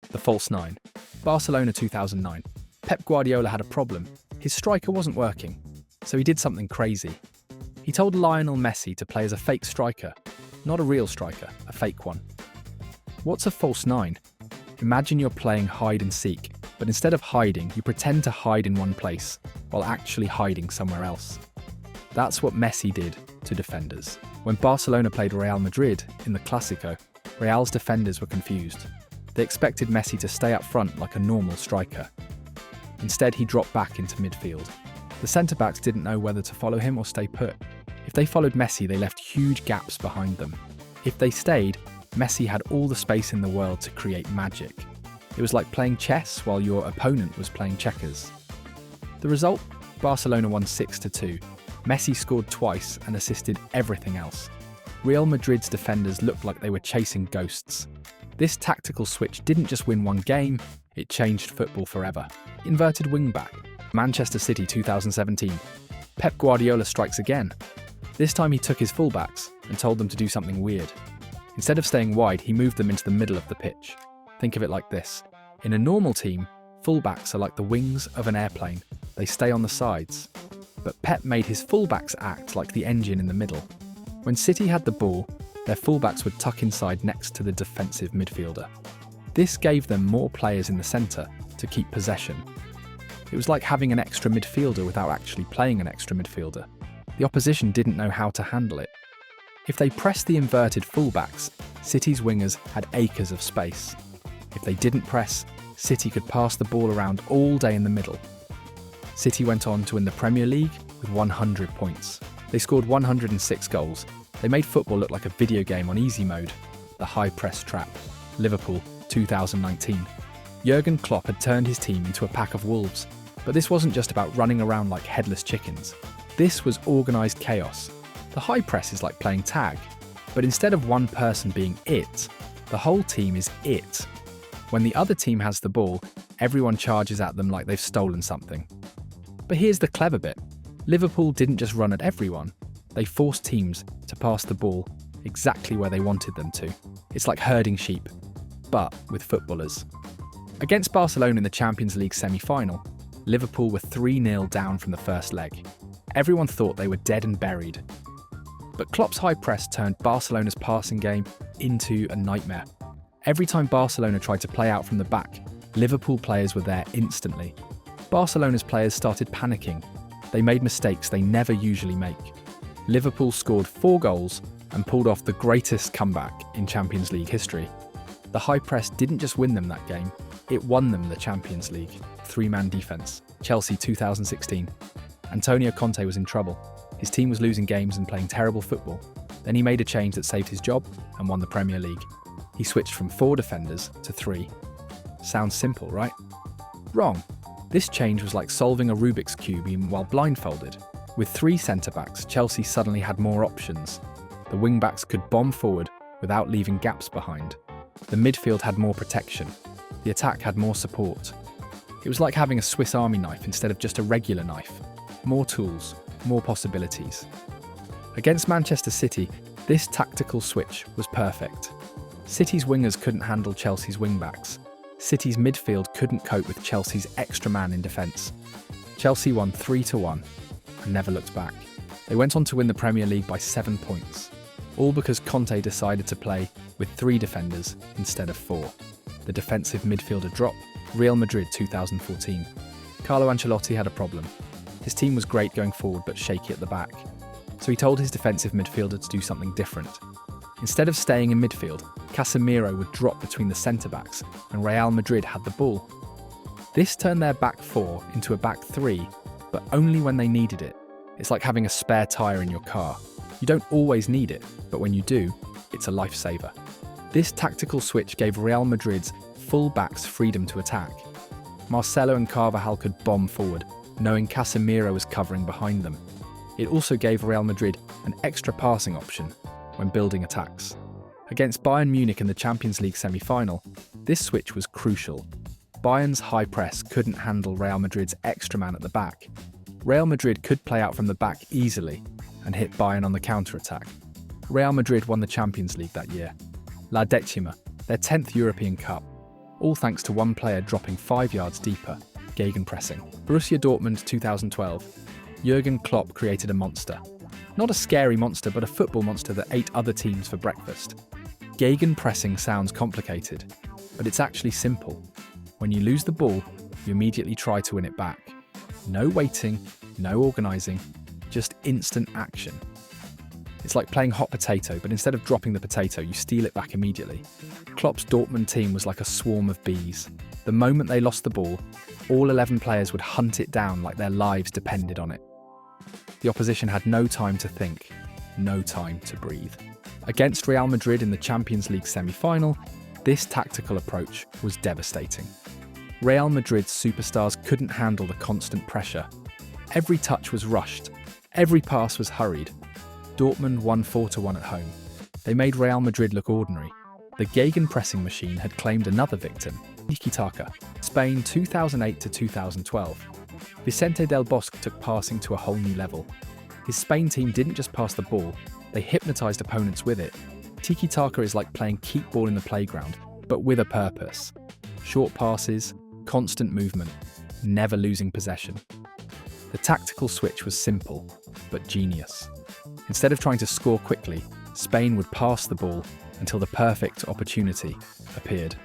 The false nine. Barcelona 2009. Pep Guardiola had a problem. His striker wasn't working, so he did something crazy. He told Lionel Messi to play as a fake striker, not a real striker, a fake one. What's a false nine? Imagine you're playing hide and seek, but instead of hiding, you pretend to hide in one place, while actually hiding somewhere else. That's what Messi did to defenders. When Barcelona played Real Madrid in the Clásico, Real's defenders were confused. They expected Messi to stay up front like a normal striker. Instead, he dropped back into midfield. The centre-backs didn't know whether to follow him or stay put. If they followed Messi, they left huge gaps behind them. If they stayed, Messi had all the space in the world to create magic. It was like playing chess while your opponent was playing checkers. The result? Barcelona won 6-2. Messi scored twice and assisted everything else. Real Madrid's defenders looked like they were chasing ghosts. This tactical switch didn't just win one game, it changed football forever. Inverted wing-back. Manchester City 2017. Pep Guardiola strikes again. This time he took his fullbacks and told them to do something weird. Instead of staying wide, he moved them into the middle of the pitch. Think of it like this. In a normal team, fullbacks are like the wings of an airplane. They stay on the sides. But Pep made his fullbacks act like the engine in the middle. When City had the ball, their fullbacks would tuck inside next to the defensive midfielder. This gave them more players in the centre to keep possession. It was like having an extra midfielder without actually playing an extra midfielder. The opposition didn't know how to handle it. If they pressed the inverted fullbacks, City's wingers had acres of space. If they didn't press, City could pass the ball around all day in the middle. City went on to win the Premier League with 100 points. They scored 106 goals. They made football look like a video game on easy mode. The high press trap. Liverpool 2019. Jurgen Klopp had turned his team into a pack of wolves. But this wasn't just about running around like headless chickens. This was organised chaos. The high press is like playing tag. But instead of one person being it, the whole team is it. When the other team has the ball, everyone charges at them like they've stolen something. But here's the clever bit. Liverpool didn't just run at everyone. They forced teams to pass the ball exactly where they wanted them to. It's like herding sheep, but with footballers. Against Barcelona in the Champions League semi-final, Liverpool were 3-0 down from the first leg. Everyone thought they were dead and buried. But Klopp's high press turned Barcelona's passing game into a nightmare. Every time Barcelona tried to play out from the back, Liverpool players were there instantly. Barcelona's players started panicking. They made mistakes they never usually make. Liverpool scored 4 goals and pulled off the greatest comeback in Champions League history. The high press didn't just win them that game, it won them the Champions League. 3-man defence. Chelsea 2016. Antonio Conte was in trouble. His team was losing games and playing terrible football. Then he made a change that saved his job and won the Premier League. He switched from 4 defenders to 3. Sounds simple, right? Wrong. This change was like solving a Rubik's Cube while blindfolded. With 3 centre-backs, Chelsea suddenly had more options. The wing-backs could bomb forward without leaving gaps behind. The midfield had more protection. The attack had more support. It was like having a Swiss Army knife instead of just a regular knife. More tools, more possibilities. Against Manchester City, this tactical switch was perfect. City's wingers couldn't handle Chelsea's wing-backs. City's midfield couldn't cope with Chelsea's extra man in defence. Chelsea won 3-1 and never looked back. They went on to win the Premier League by 7 points, all because Conte decided to play with 3 defenders instead of 4. The defensive midfielder drop. Real Madrid 2014. Carlo Ancelotti had a problem. His team was great going forward but shaky at the back. So he told his defensive midfielder to do something different. Instead of staying in midfield, Casemiro would drop between the centre-backs and Real Madrid had the ball. This turned their back 4 into a back 3, but only when they needed it. It's like having a spare tyre in your car. You don't always need it, but when you do, it's a lifesaver. This tactical switch gave Real Madrid's full-backs freedom to attack. Marcelo and Carvajal could bomb forward, knowing Casemiro was covering behind them. It also gave Real Madrid an extra passing option when building attacks. Against Bayern Munich in the Champions League semi-final, this switch was crucial. Bayern's high press couldn't handle Real Madrid's extra man at the back. Real Madrid could play out from the back easily and hit Bayern on the counter-attack. Real Madrid won the Champions League that year. La Décima, their 10th European Cup. all thanks to one player dropping 5 yards deeper, Gegenpressing. Borussia Dortmund 2012. Jurgen Klopp created a monster. Not a scary monster, but a football monster that ate other teams for breakfast. Gegenpressing sounds complicated, but it's actually simple. When you lose the ball, you immediately try to win it back. No waiting, no organising, just instant action. It's like playing hot potato, but instead of dropping the potato, you steal it back immediately. Klopp's Dortmund team was like a swarm of bees. The moment they lost the ball, all 11 players would hunt it down like their lives depended on it. The opposition had no time to think, no time to breathe. Against Real Madrid in the Champions League semi-final, this tactical approach was devastating. Real Madrid's superstars couldn't handle the constant pressure. Every touch was rushed, every pass was hurried. Dortmund won 4-1 at home. They made Real Madrid look ordinary. The Gegenpressing machine had claimed another victim, Tiki-taka. Spain 2008 to 2012. Vicente del Bosque took passing to a whole new level. His Spain team didn't just pass the ball, they hypnotised opponents with it. Tiki-taka is like playing keep ball in the playground, but with a purpose. Short passes, constant movement, never losing possession. The tactical switch was simple, but genius. Instead of trying to score quickly, Spain would pass the ball until the perfect opportunity appeared.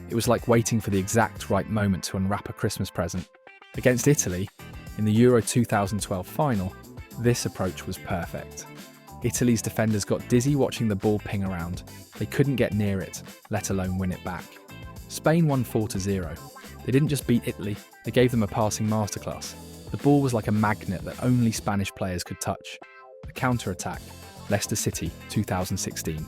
It was like waiting for the exact right moment to unwrap a Christmas present. Against Italy, in the Euro 2012 final, this approach was perfect. Italy's defenders got dizzy watching the ball ping around. They couldn't get near it, let alone win it back. Spain won 4-0. They didn't just beat Italy, they gave them a passing masterclass. The ball was like a magnet that only Spanish players could touch. The Counterattack, Leicester City 2016.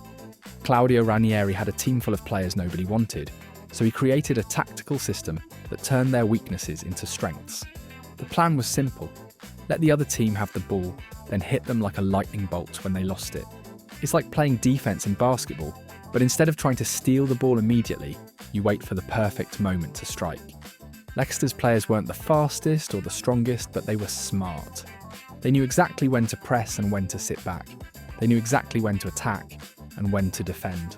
Claudio Ranieri had a team full of players nobody wanted, so he created a tactical system that turned their weaknesses into strengths. The plan was simple. Let the other team have the ball, then hit them like a lightning bolt when they lost it. It's like playing defense in basketball, but instead of trying to steal the ball immediately, you wait for the perfect moment to strike. Leicester's players weren't the fastest or the strongest, but they were smart. They knew exactly when to press and when to sit back. They knew exactly when to attack and when to defend.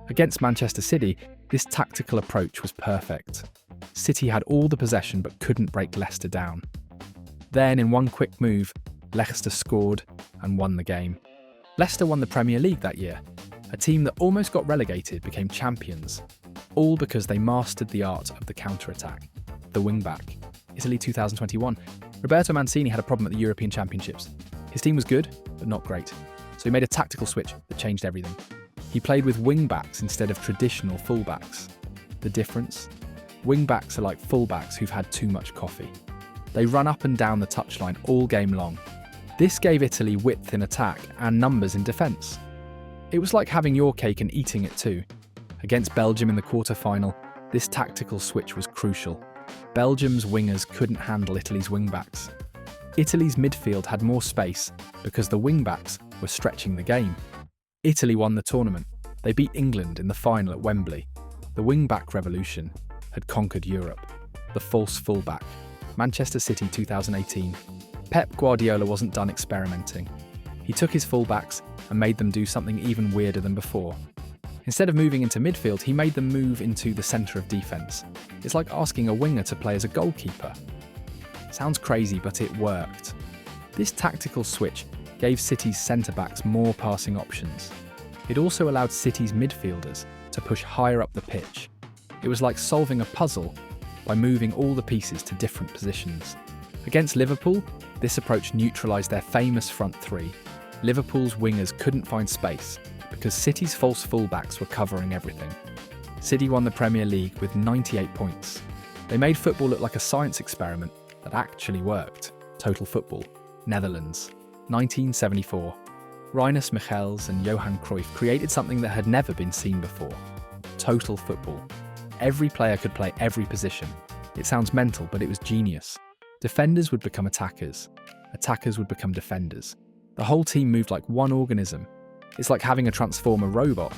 Against Manchester City, this tactical approach was perfect. City had all the possession but couldn't break Leicester down. Then, in one quick move, Leicester scored and won the game. Leicester won the Premier League that year. A team that almost got relegated became champions, all because they mastered the art of the counter-attack. The wing-back. Italy 2021. Roberto Mancini had a problem at the European Championships. His team was good, but not great. So he made a tactical switch that changed everything. He played with wing-backs instead of traditional full-backs. The difference? Wing-backs are like full-backs who've had too much coffee. They run up and down the touchline all game long. This gave Italy width in attack and numbers in defence. It was like having your cake and eating it too. Against Belgium in the quarter-final, this tactical switch was crucial. Belgium's wingers couldn't handle Italy's wing-backs. Italy's midfield had more space because the wing-backs were stretching the game. Italy won the tournament. They beat England in the final at Wembley. The wing-back revolution had conquered Europe. The false full-back. Manchester City 2018. Pep Guardiola wasn't done experimenting. He took his full-backs and made them do something even weirder than before. Instead of moving into midfield, he made them move into the centre of defence. It's like asking a winger to play as a goalkeeper. Sounds crazy, but it worked. This tactical switch gave City's centre-backs more passing options. It also allowed City's midfielders to push higher up the pitch. It was like solving a puzzle by moving all the pieces to different positions. Against Liverpool, this approach neutralised their famous front three. Liverpool's wingers couldn't find space because City's false fullbacks were covering everything. City won the Premier League with 98 points. They made football look like a science experiment that actually worked. Total Football, Netherlands, 1974. Rinus Michels and Johan Cruyff created something that had never been seen before. Total Football. Every player could play every position. It sounds mental, but it was genius. Defenders would become attackers. Attackers would become defenders. The whole team moved like one organism. It's like having a transformer robot.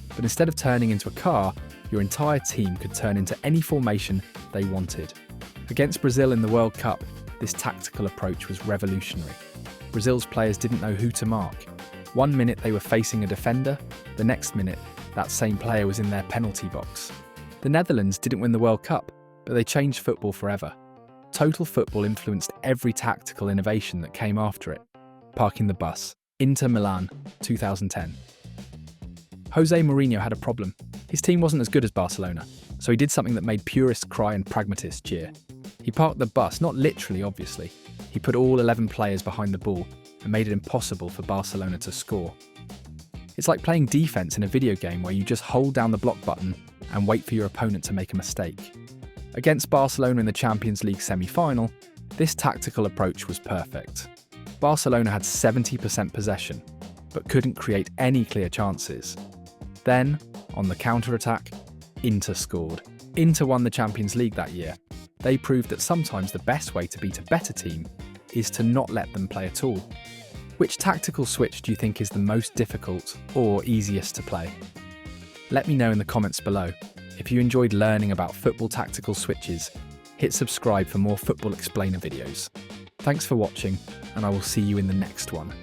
But instead of turning into a car, your entire team could turn into any formation they wanted. Against Brazil in the World Cup, this tactical approach was revolutionary. Brazil's players didn't know who to mark. One minute they were facing a defender, the next minute that same player was in their penalty box. The Netherlands didn't win the World Cup, but they changed football forever. Total football influenced every tactical innovation that came after it. Parking the bus. Inter Milan, 2010. Jose Mourinho had a problem. His team wasn't as good as Barcelona, so he did something that made purists cry and pragmatists cheer. He parked the bus, not literally obviously. He put all 11 players behind the ball and made it impossible for Barcelona to score. It's like playing defense in a video game where you just hold down the block button and wait for your opponent to make a mistake. Against Barcelona in the Champions League semi-final, this tactical approach was perfect. Barcelona had 70% possession, but couldn't create any clear chances. Then, on the counter-attack, Inter scored. Inter won the Champions League that year. They proved that sometimes the best way to beat a better team is to not let them play at all. Which tactical switch do you think is the most difficult or easiest to play? Let me know in the comments below. If you enjoyed learning about football tactical switches, hit subscribe for more Football Explainer videos. Thanks for watching, and I will see you in the next one.